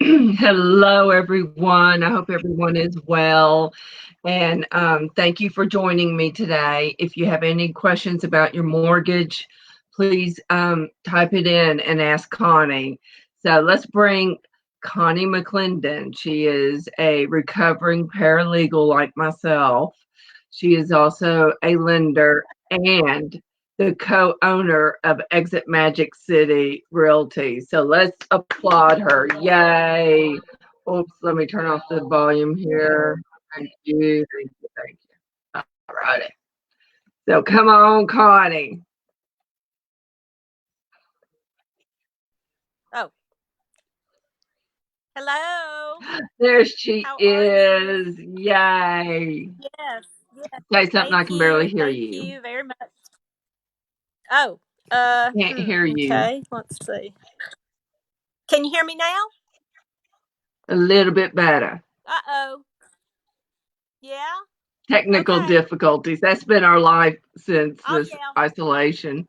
Hello, everyone. I hope everyone is well. And thank you for joining me today. If you have any questions about your mortgage, please type it in and ask Connie. So let's bring Connie McClendon. She is a recovering paralegal like myself. She is also a lender and the co-owner of Exit Magic City Realty. So let's applaud her. Yay. Oops, let me turn off the volume here. Thank you. Thank you. Thank you. All righty. So come on, Connie. Oh, hello. There she How are you? is. Yay. Yes, yes. Say something, I Thank can barely you. hear Thank you. you very much. Oh, Can't hear you. okay. Let's see. Can you hear me now? A little bit better. Uh-oh. Yeah. Technical Okay. difficulties. That's been our life since I'll this yell. isolation.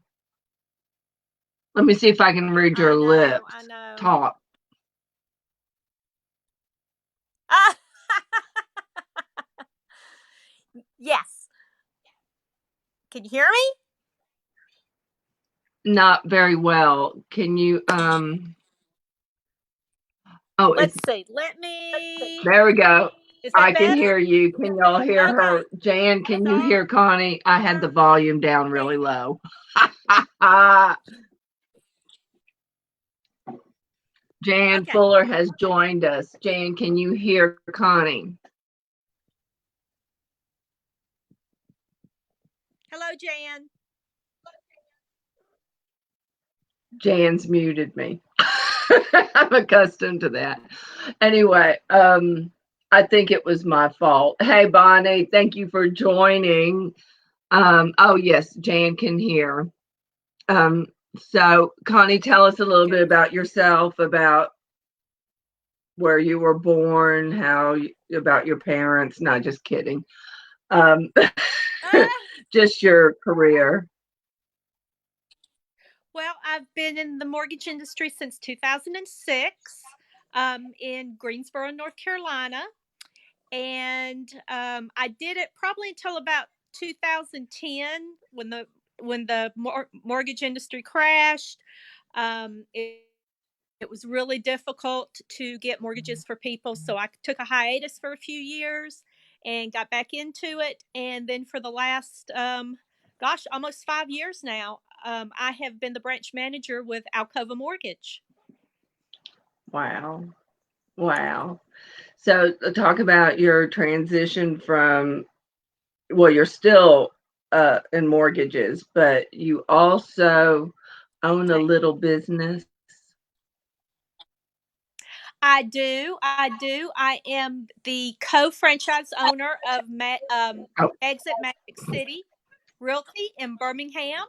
Let me see if I can read I your know. lips. I know. Talk. Ah, yes. Can you hear me? Not very well. Can you oh, it's Let's see. Let me. there we go. Is I that can better? hear you. Can y'all hear Okay. her? Jan, can you Sorry. hear Connie? I had the volume down Okay. really low. Jan Okay. Fuller has joined us. Jan, can you hear Connie? Hello, Jan. Jan's muted me. I'm accustomed to that. Anyway, I think it was my fault. Hey, Bonnie, thank you for joining. Oh, yes, Jan can hear. Um, so, Connie, tell us a little bit Good. about yourself, about where you were born, about your parents. Not just kidding. Um, Uh, just your career. Well, I've been in the mortgage industry since 2006 in Greensboro, North Carolina. And I did it probably until about 2010 when the mortgage industry crashed. It was really difficult to get mortgages for people, so I took a hiatus for a few years and got back into it. And then for the last, gosh, almost 5 years now, I have been the branch manager with Alcova Mortgage. Wow. Wow. So, talk about your transition from, well, you're still in mortgages, but you also own a Right. little business. I do. I do. I am the co-franchise owner of Oh, Exit Magic City Realty in Birmingham.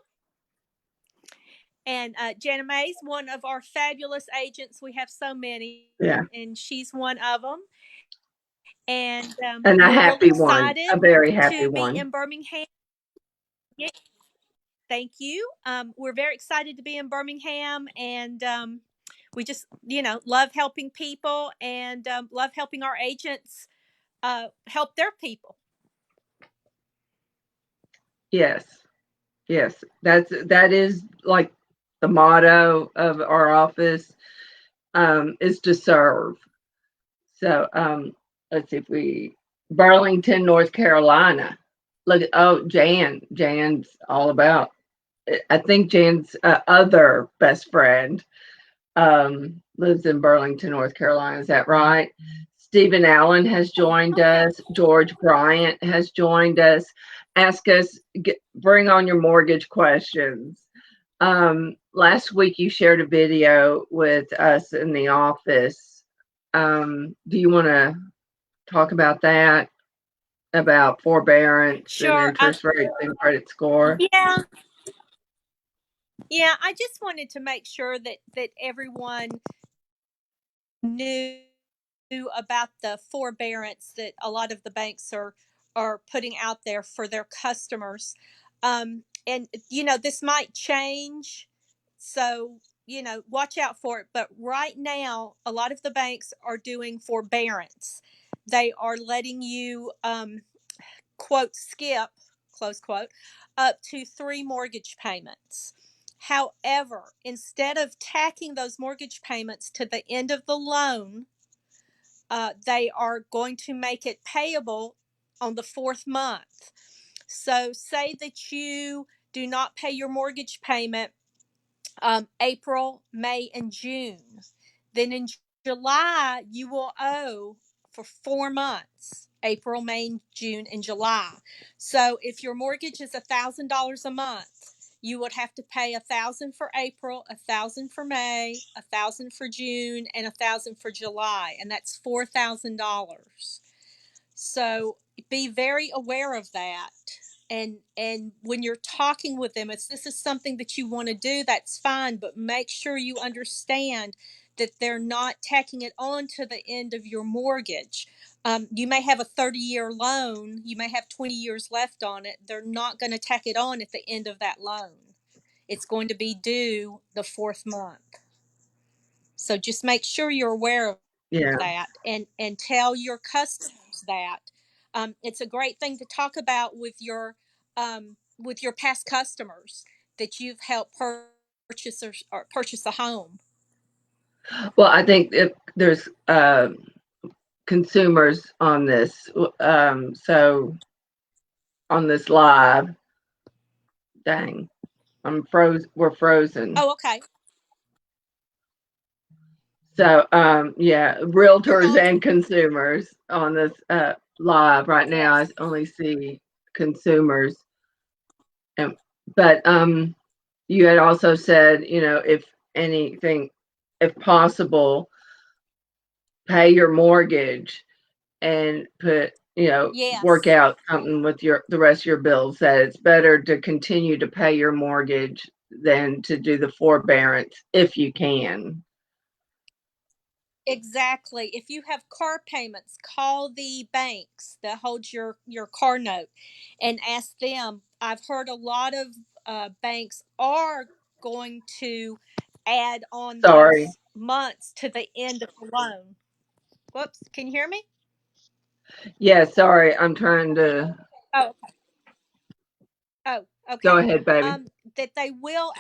And Jana May's one of our fabulous agents. We have so many, yeah. and she's one of them. And And a we're really happy one, excited a very happy to be one. in Birmingham. Yeah, thank you. We're very excited to be in Birmingham, and we just, love helping people and love helping our agents help their people. Yes. Yes. That is like the motto of our office, is to serve. So, let's see if we Burlington, North Carolina. Look, oh, Jan's all about. I think Jan's other best friend lives in Burlington, North Carolina. Is that right? Stephen Allen has joined Okay. us. George Bryant has joined us. Ask us, bring on your mortgage questions. Last week you shared a video with us in the office. Do you want to talk about that? About forbearance and Sure. interest rates and credit score? Yeah. Yeah. I just wanted to make sure that everyone knew about the forbearance that a lot of the banks are putting out there for their customers. And this might change. So, watch out for it. But right now, a lot of the banks are doing forbearance. They are letting you, quote, skip, close quote, up to 3 mortgage payments. However, instead of tacking those mortgage payments to the end of the loan, they are going to make it payable on the fourth month. So, say that you do not pay your mortgage payment April, May, and June. Then in July, you will owe for 4 months: April, May, June, and July. So if your mortgage is $1,000 a month, you would have to pay 1,000 for April, 1,000 for May, 1,000 for June, and 1,000 for July, and that's $4,000. So be very aware of that. And when you're talking with them, if this is something that you want to do, that's fine, but make sure you understand that they're not tacking it on to the end of your mortgage. You may have a 30-year loan, you may have 20 years left on it. They're not going to tack it on at the end of that loan. It's going to be due the fourth month. So just make sure you're aware of Yeah. that, and tell your customers that. It's a great thing to talk about with your past customers that you've helped purchase a home. Well, I think if there's consumers on this, so on this live, dang, we're frozen. Oh, okay. So, yeah, You're realtors on. and consumers on this live right now. I Yes. only see consumers, and but you had also said, if anything, if possible, pay your mortgage and work Yes. out something with the rest of your bills. That it's better to continue to pay your mortgage than to do the forbearance if you can. Exactly. If you have car payments, call the banks that hold your car note and ask them. I've heard a lot of banks are going to add on Sorry. those months to the end of the loan. Whoops, can you hear me? Yeah, sorry. I'm trying to Oh, oh, go okay. ahead, baby. Um, that they will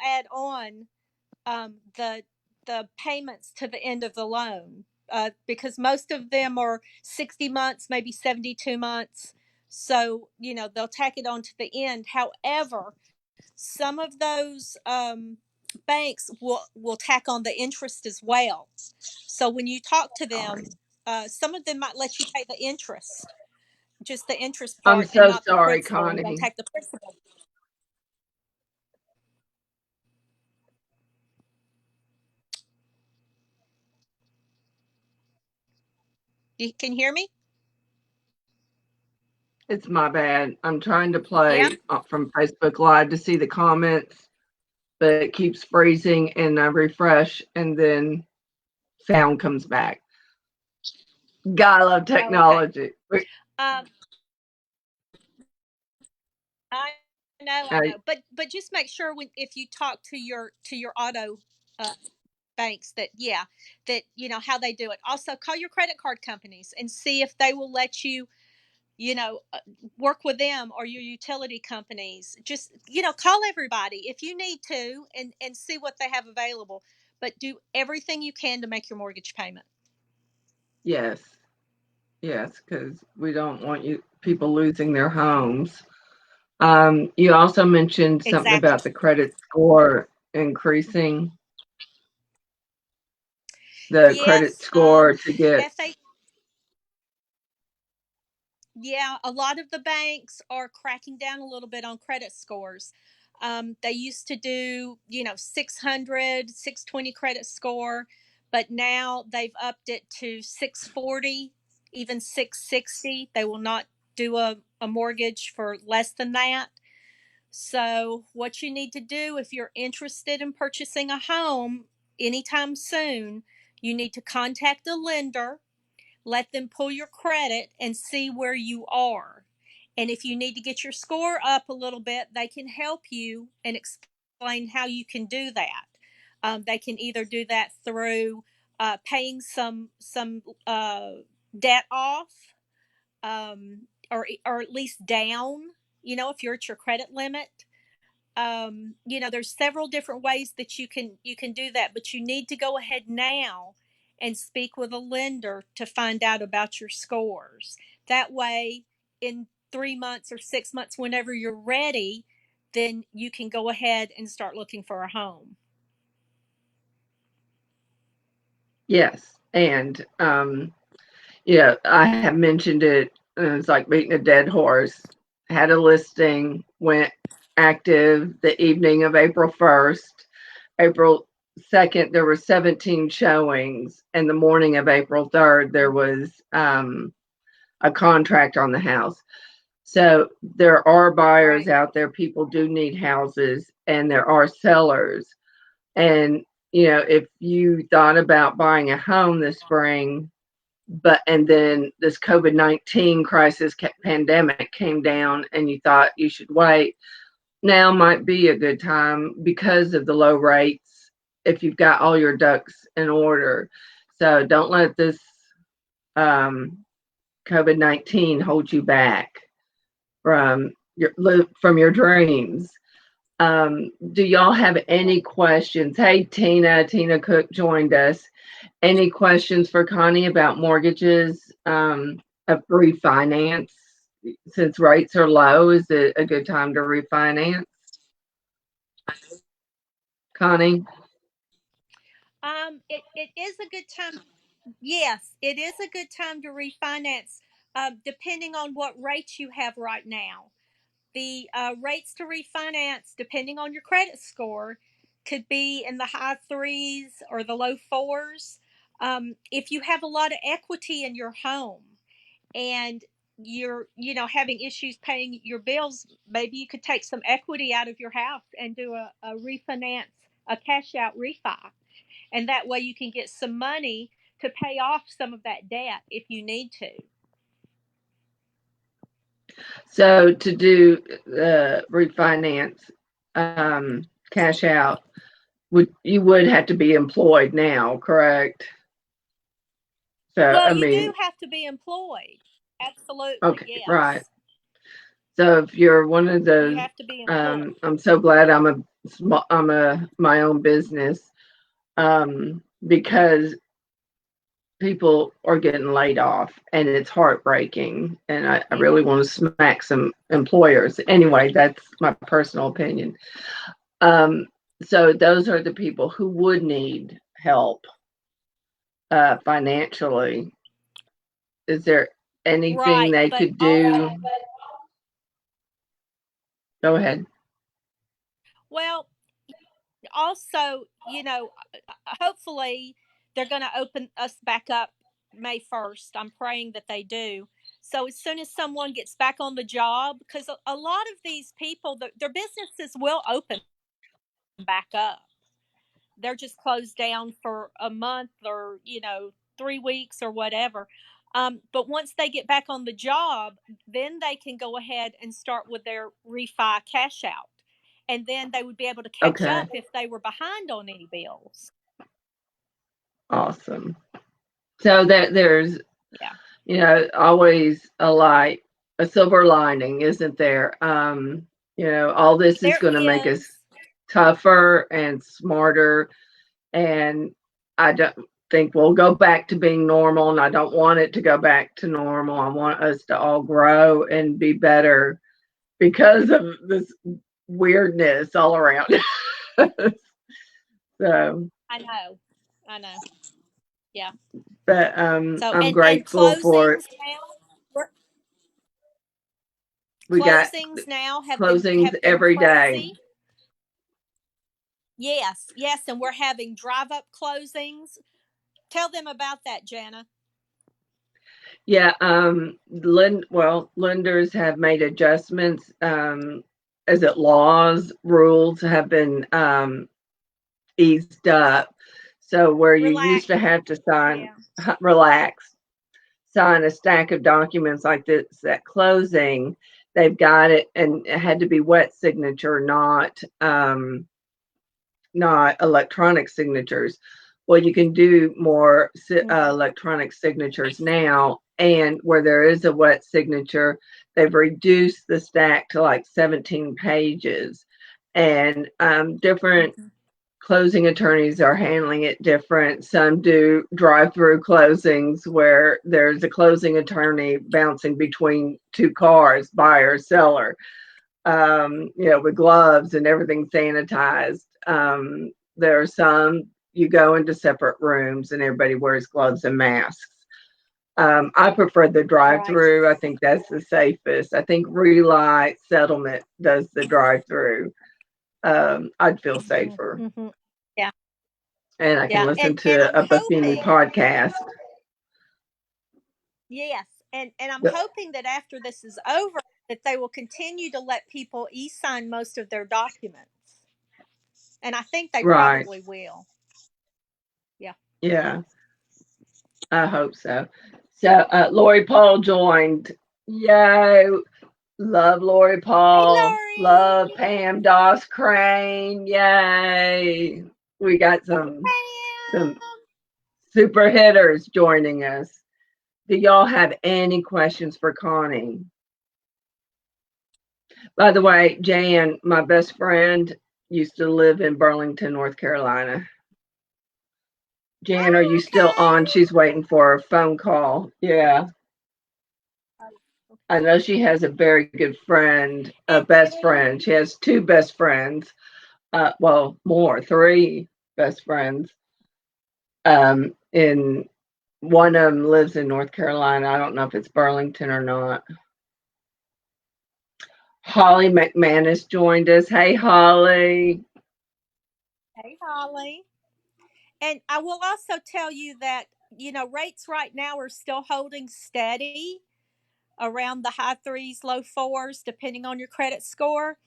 add on the payments to the end of the loan, because most of them are 60 months, maybe 72 months. So they'll tack it on to the end. However, some of those banks will tack on the interest as well. So when you talk to them, Sorry. some of them might let you pay the interest, just the interest I'm part, and so not the sorry, principal, and don't Connie. take the principal. Can you hear me? It's my bad. I'm trying to Yeah. play from Facebook Live to see the comments, but it keeps freezing and I refresh and then sound comes back. God, I love Oh, okay. technology. Um, I I, know, but just make sure if you talk to your auto uh, banks, that yeah, that how they do it. Also, call your credit card companies and see if they will let you, you know, uh, work with them, or your utility companies. Just call everybody if you need to, and see what they have available. But do everything you can to make your mortgage payment. yes, yes, because we don't want people losing their homes. You also mentioned something about Exactly. the credit score increasing, the credit Yes. score to get. FA Yeah, a lot of the banks are cracking down a little bit on credit scores. They used to do, 600, 620 credit score, but now they've upped it to 640, even 660. They will not do a mortgage for less than that. So, what you need to do if you're interested in purchasing a home anytime soon, you need to contact a lender, let them pull your credit and see where you are. And if you need to get your score up a little bit, they can help you and explain explain how you can do that. They can either do that through paying some debt off, or at least down. If you're at your credit limit, there's several different ways that you can do that, but you need to go ahead now and speak with a lender to find out about your scores. That way, in 3 months or 6 months, whenever you're ready, then you can go ahead and start looking for a home. Yes, and I have mentioned it. It's like beating a dead horse. Had a listing, went active the evening of April 1st. April 2nd, there were 17 showings, and the morning of April 3rd, there was a contract on the house. So there are buyers Right. out there. People do need houses, and there are sellers. And if you thought about buying a home this spring, and then this COVID-19 crisis pandemic came down, and you thought you should wait, now might be a good time because of the low rates if you've got all your ducks in order. So don't let this COVID-19 hold you back from your dreams. Do y'all have any questions? Hey, Tina Cook joined us. Any questions for Connie about mortgages, of refinance? Since rates are low, is it a good time to refinance? Connie? It is a good time. Yes, it is a good time to refinance, depending on what rates you have right now. The rates to refinance, depending on your credit score, could be in the high threes or the low fours. If you have a lot of equity in your home and you're having issues paying your bills, maybe you could take some equity out of your house and do a refinance, a cash out refi, and that way you can get some money to pay off some of that debt if you need to. So to do the refinance, cash out, would have to be employed now, correct? So Well, I you do mean, have to be employed. Absolutely, okay, right. yes. So if you're one of You those, have to be employed. I'm so glad I'm my own business, because people are getting laid off, and it's heartbreaking. And I Yeah. really want to smack some employers. Anyway, that's my personal opinion. Um, so those are the people who would need help, financially. Is there anything Right. they But could do? Go ahead. well, also, hopefully they're going to open us back up May 1st. I'm praying that they do. So as soon as someone gets back on the job, because a lot of these people, their businesses will open back up. They're just closed down for a month or 3 weeks or whatever. But once they get back on the job, then they can go ahead and start with their refi cash out, and then they would be able to catch Okay, up if they were behind on any bills. awesome. So that there's, Yeah, always a light, a silver lining, isn't there? All this is there going to make us is. tougher and smarter, and I don't think we'll go back to being normal, and I don't want it to go back to normal. I want us to all grow and be better because of this weirdness all around. So, I know. I know. Yeah. but So I'm and grateful for we got closings now closings have been every day. crazy. Yes, yes, and we're having drive up closings. Tell them about that, Jana. Yeah, lenders have made adjustments, as it laws, rules have been eased up. So where you used to Relax. have to sign, Yeah. relax, sign a stack of documents like this at closing, they've got it, and it had to be wet signature, not not electronic signatures. Well, you can do more Mhm. electronic signatures now, and where there is a wet signature, they've reduced the stack to like 17 pages, and different Mhm. closing attorneys are handling it different. Some do drive-through closings where there's a closing attorney bouncing between two cars, buyer, seller, with gloves and everything sanitized. There are some you go into separate rooms and everybody wears gloves and masks. I prefer the Right. drive-through. I think that's the safest. I think Relight Settlement does the drive-through. I'd feel Mhm. safer, Mhm. Yeah. and I can Yeah. listen And to I'm a Buffini hoping, podcast. yes, and I'm The- hoping that after this is over, that they will continue to let people e-sign most of their documents, and I think they right? probably will. Yeah. Yeah, I hope so. So Lori Paul joined. Yay! Love Lori Hey, Paul. Love Lori. Pam Doss Crane. Yay! We got Hey, some Pam. super hitters joining us. Do y'all have any questions for Connie? By the way, Jan, my best friend, used to live in Burlington, North Carolina. Jan, are Oh, you still on? okay. She's waiting for a phone call. Yeah. I know she has a very good friend, a best friend. She has two best friends. Well, more, three best friends. In one of them lives in North Carolina. I don't know if it's Burlington or not. Holly McManus joined us. Hey, Holly. Hey, Holly. And I will also tell you that, rates right now are still holding steady around the high threes, low fours, depending on your credit score.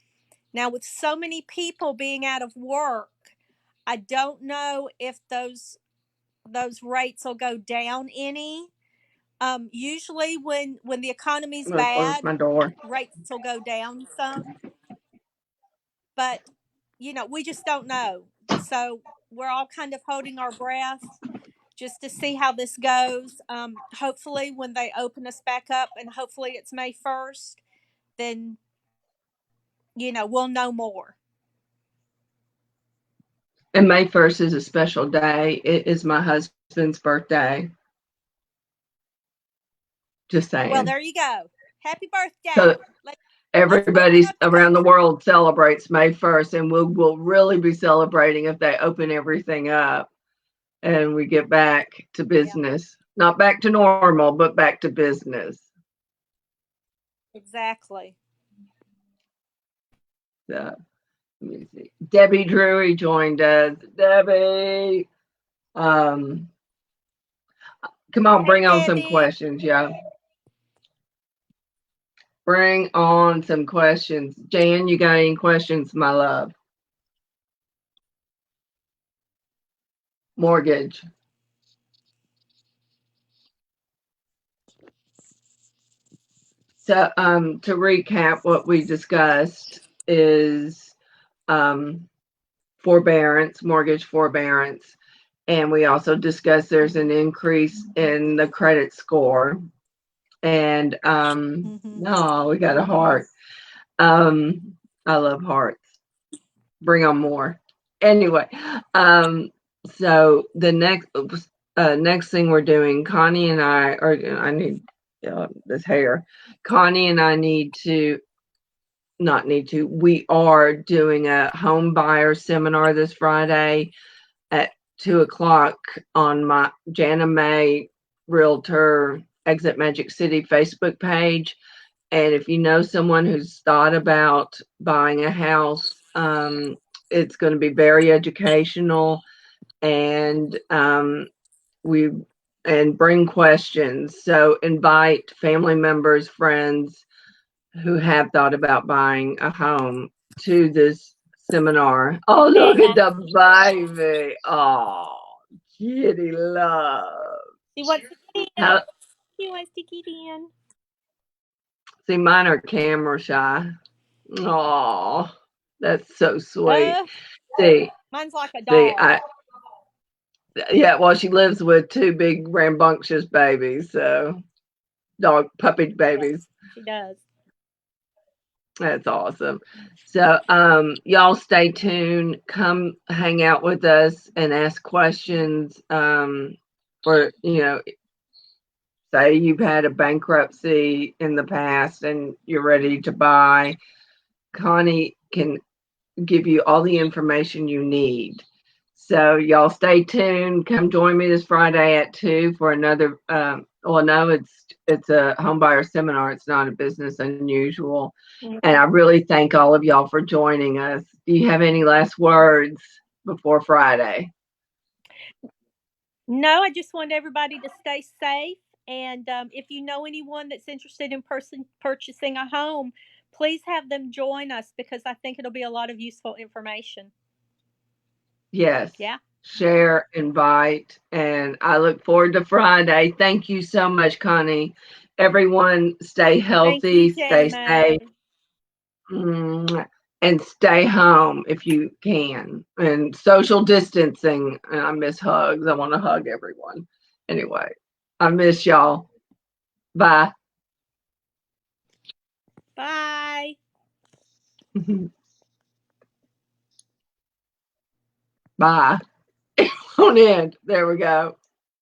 Now, with so many people being out of work, I don't know if those rates will go down any. Usually, when the economy's I'm going to close bad, my door. rates will go down some, but we just don't know. So we're all kind of holding our breath just to see how this goes. Hopefully, when they open us back up, and hopefully it's May 1st, then we'll know more. And May 1st is a special day. It is my husband's birthday. Just Well, saying. there you go. Happy So birthday. Let's open everybody up the around the country. world celebrates May 1st, and we'll really be celebrating if they open everything up and we get back to Yeah, business. Not back to normal, but back to business. exactly. So, let me see. Debbie Drury joined us. Debbie, um, come on, Hey, bring on some Debbie. questions, yeah. Bring on some questions. Jan, you got any questions, my love? Mortgage. So, to recap, what we discussed is um, forbearance, mortgage forbearance, and we also discussed there's an increase in the credit score. And Mm-hmm. no, we got a heart. Um, I love hearts. Bring on more. Anyway, so the next thing we're doing, Connie and I need this hair. Connie and I need to not need to. We are doing a home buyer seminar this Friday at 2 o'clock on my Jana May Realtor Exit Magic City Facebook page. And if you know someone who's thought about buying a house, it's going to be very educational, and we and bring questions. So invite family members, friends who have thought about buying a home to this seminar. Oh, look at Yeah. the baby. Oh, kitty love. She wants to get in. How, She wants to get in. see, mine are camera shy. Oh. That's so sweet. Uh, See, mine's like a see, doll. yeah, well, she lives with two big rambunctious babies, so dog puppy Yes, babies. she does. That's awesome. So, y'all stay tuned. Come hang out with us and ask questions. For say you've had a bankruptcy in the past and you're ready to buy, Connie can give you all the information you need. So y'all stay tuned. Come join me this Friday at 2 for another well no, it's a home buyer seminar. It's not a business unusual. And I Mhm. really thank all of y'all for joining us. Do you have any last words before Friday? No, I just want everybody to stay safe. And if you know anyone that's interested in purchasing a home, please have them join us because I think it'll be a lot of useful information. Yes. Yeah. Share, invite, and I look forward to Friday. Thank you so much, Connie. Everyone, stay Thank you, healthy, stay safe. Jane. And stay home if you can. And social distancing. And I miss hugs. I want to hug everyone. Anyway, I miss y'all. Bye. Bye. Bye. On end. There we go.